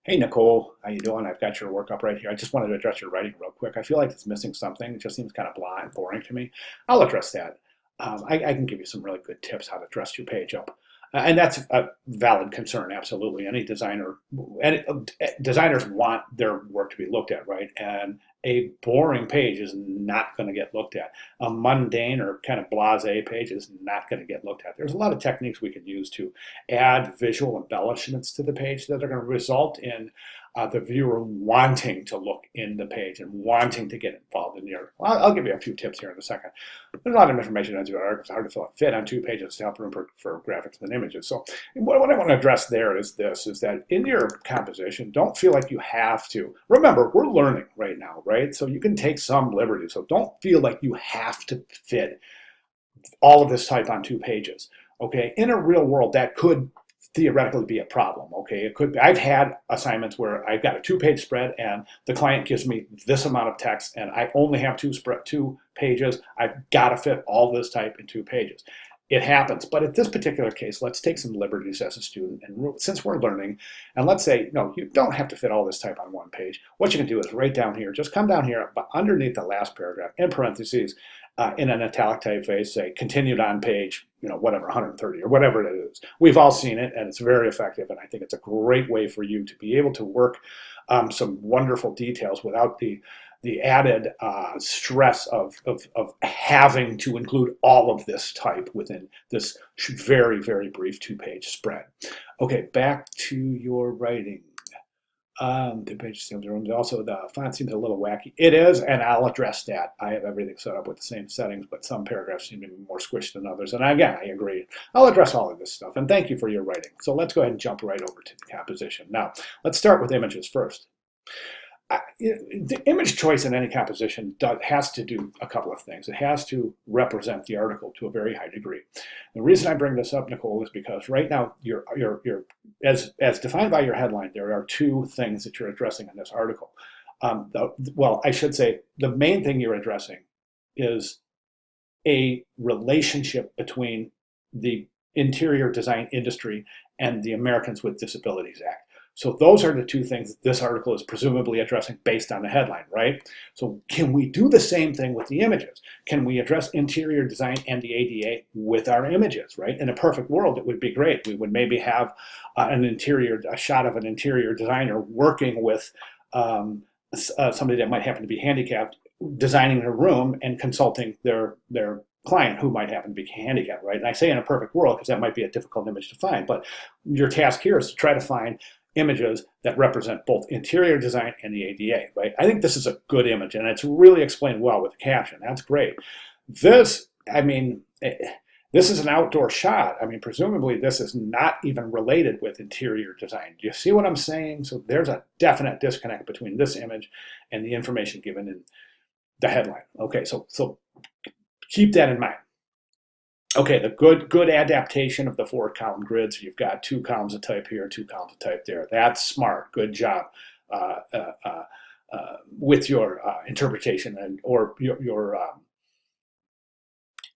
Hey Nicole, how you doing? I've got your workup right here. I just wanted to address your writing real quick. I feel like it's missing something. It just seems kind of blah and boring to me. I'll address that. I can give you some really good tips how to dress your page up. And that's a valid concern, absolutely. Designers want their work to be looked at, right? And a boring page is not going to get looked at. A mundane or kind of blasé page is not going to get looked at. There's a lot of techniques we can use to add visual embellishments to the page that are going to result in the viewer wanting to look in the page and wanting to get involved in the article. I'll give you a few tips here in a second. There's a lot of information into an article. It's hard to fit on 2 pages to help room for graphics and images. So what I want to address there is this, is that in your composition, don't feel like you have to. Remember, we're learning right now, right? So you can take some liberty. So don't feel like you have to fit all of this type on 2 pages. Okay, in a real world, that could theoretically be a problem. Okay, it could be. I've had assignments where I've got a 2 page spread and the client gives me this amount of text and I only have two pages. I've got to fit all this type in 2 pages. It happens, but at this particular case, let's take some liberties as a student. And since we're learning, and let's say, no, you don't have to fit all this type on 1 page. What you can do is right down here, just come down here, but underneath the last paragraph, in parentheses, in an italic typeface, say continued on page, whatever, 130 or whatever it is. We've all seen it, and it's very effective. And I think it's a great way for you to be able to work some wonderful details without the added stress of having to include all of this type within this very, very brief 2 page spread. Okay, back to your writing. 2 pages seems also the font seems a little wacky. It is, and I'll address that. I have everything set up with the same settings, but some paragraphs seem to be more squished than others. And again, I agree. I'll address all of this stuff. And thank you for your writing. So let's go ahead and jump right over to the composition. Now, let's start with images first. The image choice in any composition has to do a couple of things. It has to represent the article to a very high degree. The reason I bring this up, Nicole, is because right now, as defined by your headline, there are 2 things that you're addressing in this article. Well, I should say the main thing you're addressing is a relationship between the interior design industry and the Americans with Disabilities Act. So those are the 2 things this article is presumably addressing based on the headline, right? So can we do the same thing with the images? Can we address interior design and the ADA with our images, right? In a perfect world, it would be great. We would maybe have a shot of an interior designer working with somebody that might happen to be handicapped, designing a room and consulting their client who might happen to be handicapped, right? And I say in a perfect world because that might be a difficult image to find, but your task here is to try to find images that represent both interior design and the ADA, right? I think this is a good image, and it's really explained well with the caption. That's great. This is an outdoor shot. I mean, presumably this is not even related with interior design. Do you see what I'm saying? So there's a definite disconnect between this image and the information given in the headline. Okay, so keep that in mind. Okay, the good adaptation of the 4-column grid. So you've got 2 columns of type here, 2 columns of type there. That's smart. Good job with your interpretation or your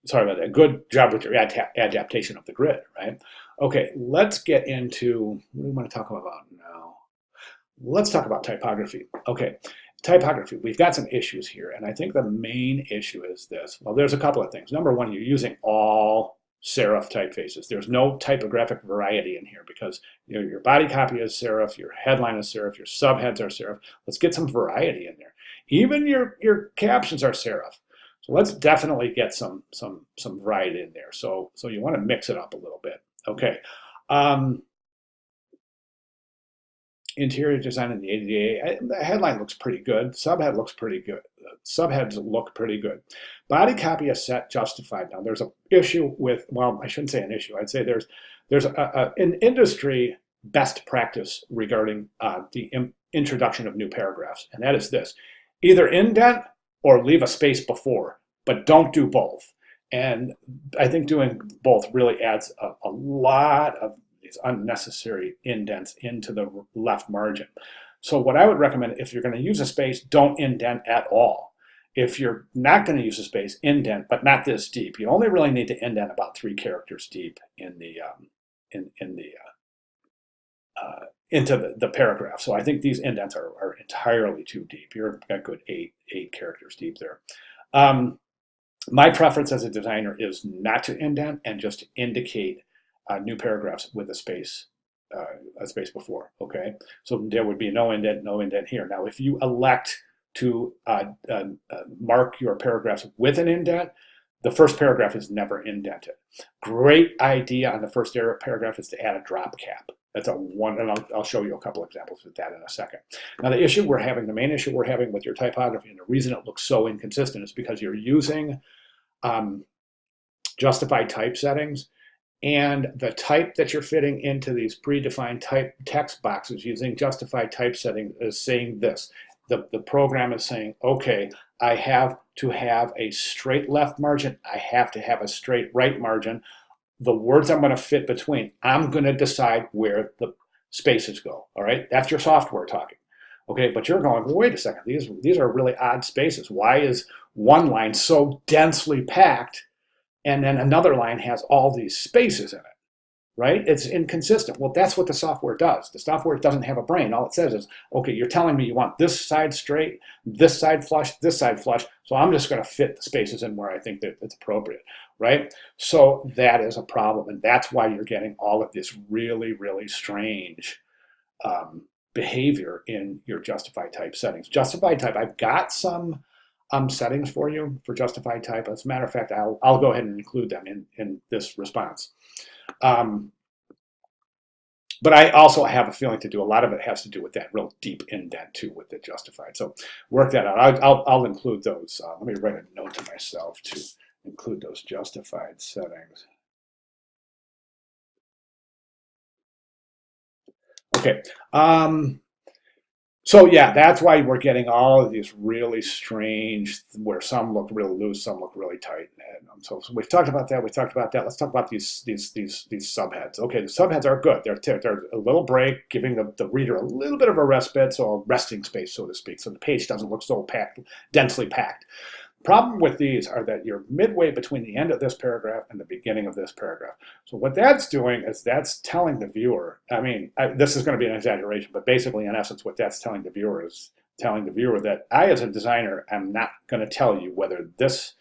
sorry about that. Good job with your adaptation of the grid, right? Okay, let's get into what do we want to talk about now. Let's talk about typography. Okay, typography. We've got some issues here, and I think the main issue is this. Well, there's a couple of things. Number one, you're using all serif typefaces. There's no typographic variety in here because your body copy is serif, your headline is serif, your subheads are serif. Let's get some variety in there. Even your captions are serif. So let's definitely get some variety in there. So you want to mix it up a little bit. Okay. Interior design in the ADA, the headline looks pretty good. Subhead looks pretty good. Subheads look pretty good. Body copy is set justified. Now there's an issue with, well, I shouldn't say an issue. I'd say there's an industry best practice regarding the introduction of new paragraphs, and that is this: either indent or leave a space before, but don't do both. And I think doing both really adds a lot of these unnecessary indents into the left margin. So what I would recommend, if you're going to use a space, don't indent at all. If you're not going to use a space, indent, but not this deep. You only really need to indent about 3 characters deep in the into the paragraph. So I think these indents are entirely too deep. You're a good eight characters deep there. My preference as a designer is not to indent and just to indicate new paragraphs with a space before. Okay, so there would be no indent here. Now, if you elect to mark your paragraphs with an indent, the first paragraph is never indented. Great idea on the first paragraph is to add a drop cap. That's a one, and I'll show you a couple examples with that in a second. Now, the main issue we're having with your typography, and the reason it looks so inconsistent is because you're using justified type settings, and the type that you're fitting into these predefined type text boxes using justified typesetting is saying this. The program is saying, okay, I have to have a straight left margin. I have to have a straight right margin. The words I'm going to fit between, I'm going to decide where the spaces go. All right, that's your software talking. Okay, but you're going, well, wait a second. These are really odd spaces. Why is one line so densely packed and then another line has all these spaces in it, right? It's inconsistent. Well, that's what the software does. The software doesn't have a brain. All it says is, okay, you're telling me you want this side straight, this side flush, so I'm just going to fit the spaces in where I think that it's appropriate, right? So that is a problem, and that's why you're getting all of this really, really strange behavior in your justified type settings. Justified type, I've got some settings for you for justified type. As a matter of fact, I'll go ahead and include them in this response. But I also have a feeling to do a lot of it has to do with that real deep indent too with the justified. So work that out. I'll include those. Let me write a note to myself to include those justified settings. Okay. So yeah, that's why we're getting all of these really strange, where some look really loose, some look really tight. And so we've talked about that. We talked about that. Let's talk about these subheads. Okay, the subheads are good. They're a little break, giving the reader a little bit of a respite, so a resting space, so to speak, so the page doesn't look so densely packed. Problem with these are that you're midway between the end of this paragraph and the beginning of this paragraph. So what that's doing is that's telling the viewer, this is going to be an exaggeration, but basically in essence what that's telling the viewer is telling the viewer that I as a designer am not going to tell you whether this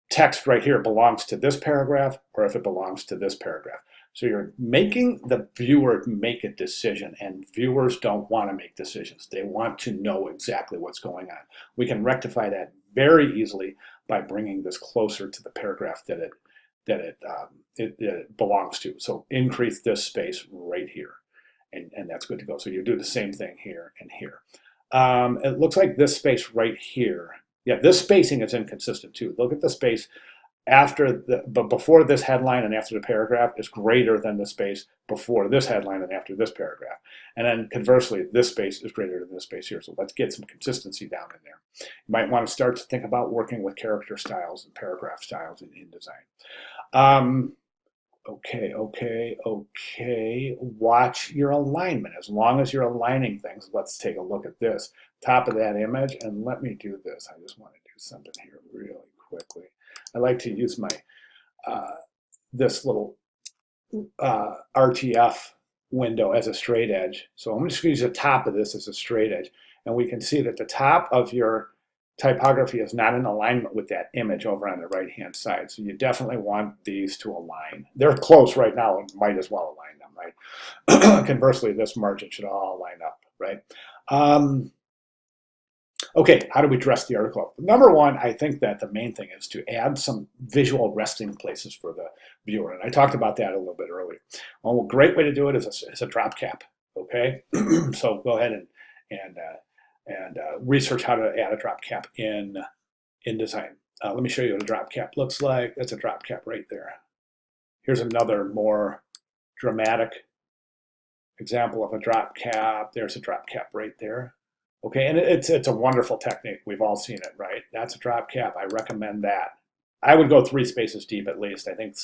text right here belongs to this paragraph or if it belongs to this paragraph. So you're making the viewer make a decision, and viewers don't want to make decisions. They want to know exactly what's going on. We can rectify that very easily by bringing this closer to the paragraph that it belongs to. So increase this space right here, and that's good to go. So you do the same thing here and here. It looks like this space right here. Yeah, this spacing is inconsistent too. Look at the space before this headline and after the paragraph is greater than the space before this headline and after this paragraph. And then conversely, this space is greater than this space here. So let's get some consistency down in there. You might want to start to think about working with character styles and paragraph styles in InDesign. Okay. Watch your alignment. As long as you're aligning things, let's take a look at this. Top of that image, and let me do this. I just want to do something here really quickly. I like to use my this little RTF window as a straight edge. So I'm just going to use the top of this as a straight edge. And we can see that the top of your typography is not in alignment with that image over on the right-hand side. So you definitely want these to align. They're close right now and might as well align them, right? Conversely, this margin should all line up, right? Okay, how do we dress the article up? Number one, I think that the main thing is to add some visual resting places for the viewer. And I talked about that a little bit earlier. Well, a great way to do it is a drop cap, okay? So go ahead and research how to add a drop cap in InDesign. Let me show you what a drop cap looks like. That's a drop cap right there. Here's another more dramatic example of a drop cap. There's a drop cap right there. Okay, and it's a wonderful technique. We've all seen it, right? That's a drop cap. I recommend that. I would go 3 spaces deep at least. I think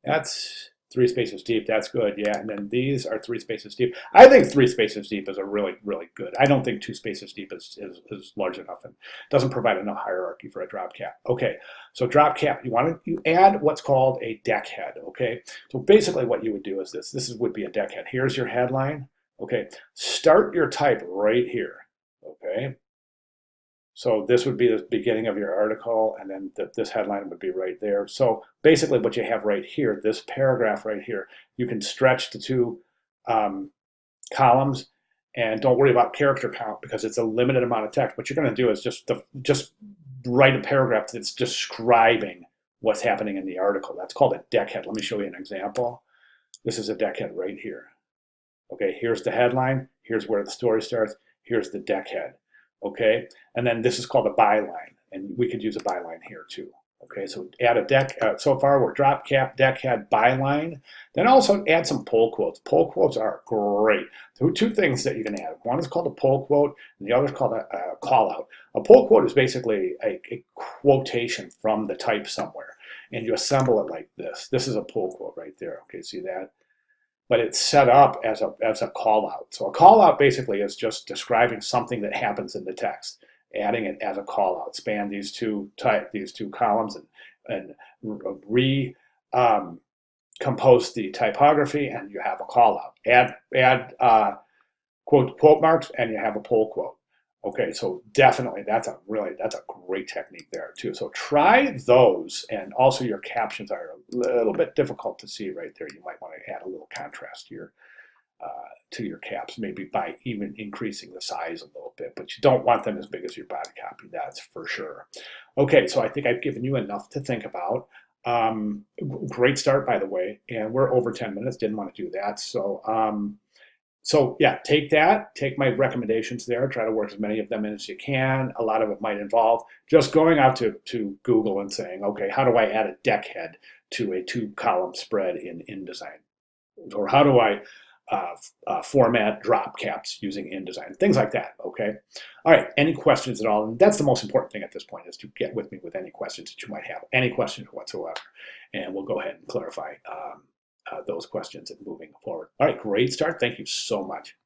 that's 3 spaces deep, that's good, yeah. And then these are 3 spaces deep. I think 3 spaces deep is a really, really good. I don't think 2 spaces deep is large enough and doesn't provide enough hierarchy for a drop cap. Okay, so drop cap, you add what's called a deck head, okay? So basically what you would do is would be a deck head. Here's your headline, okay? Start your type right here, okay? So this would be the beginning of your article, and then this headline would be right there. So basically what you have right here, this paragraph right here, you can stretch the 2 columns, and don't worry about character count because it's a limited amount of text. What you're going to do is just write a paragraph that's describing what's happening in the article. That's called a deck head. Let me show you an example. This is a deck head right here. Okay, here's the headline. Here's where the story starts. Here's the deck head. Okay, and then this is called a byline, and we could use a byline here too. Okay, so add a deck. So far, we're drop cap, deck head, byline. Then also add some pull quotes. Pull quotes are great. There are 2 things that you can add. One is called a pull quote, and the other is called a call out. A pull quote is basically a quotation from the type somewhere, and you assemble it like this. This is a pull quote right there. Okay, see that? But it's set up as a call out. So a call out basically is just describing something that happens in the text, adding it as a call out. Span these two columns and compose the typography, and you have a call out. Add quote marks, and you have a pull quote. Okay, so definitely that's a great technique there too. So try those, and also your captions are a little bit difficult to see right there. You might want to add a little contrast to your caps, maybe by even increasing the size a little bit, but you don't want them as big as your body copy, that's for sure. Okay, so I think I've given you enough to think about. Great start, by the way, and we're over 10 minutes, didn't want to do that. So yeah, take my recommendations there, try to work as many of them in as you can. A lot of it might involve just going out to Google and saying, okay, how do I add a deck head to a 2-column spread in InDesign? Or how do I format drop caps using InDesign? Things like that, okay? All right, any questions at all? And that's the most important thing at this point, is to get with me with any questions that you might have, any questions whatsoever. And we'll go ahead and clarify those questions and moving forward. All right, great start. Thank you so much.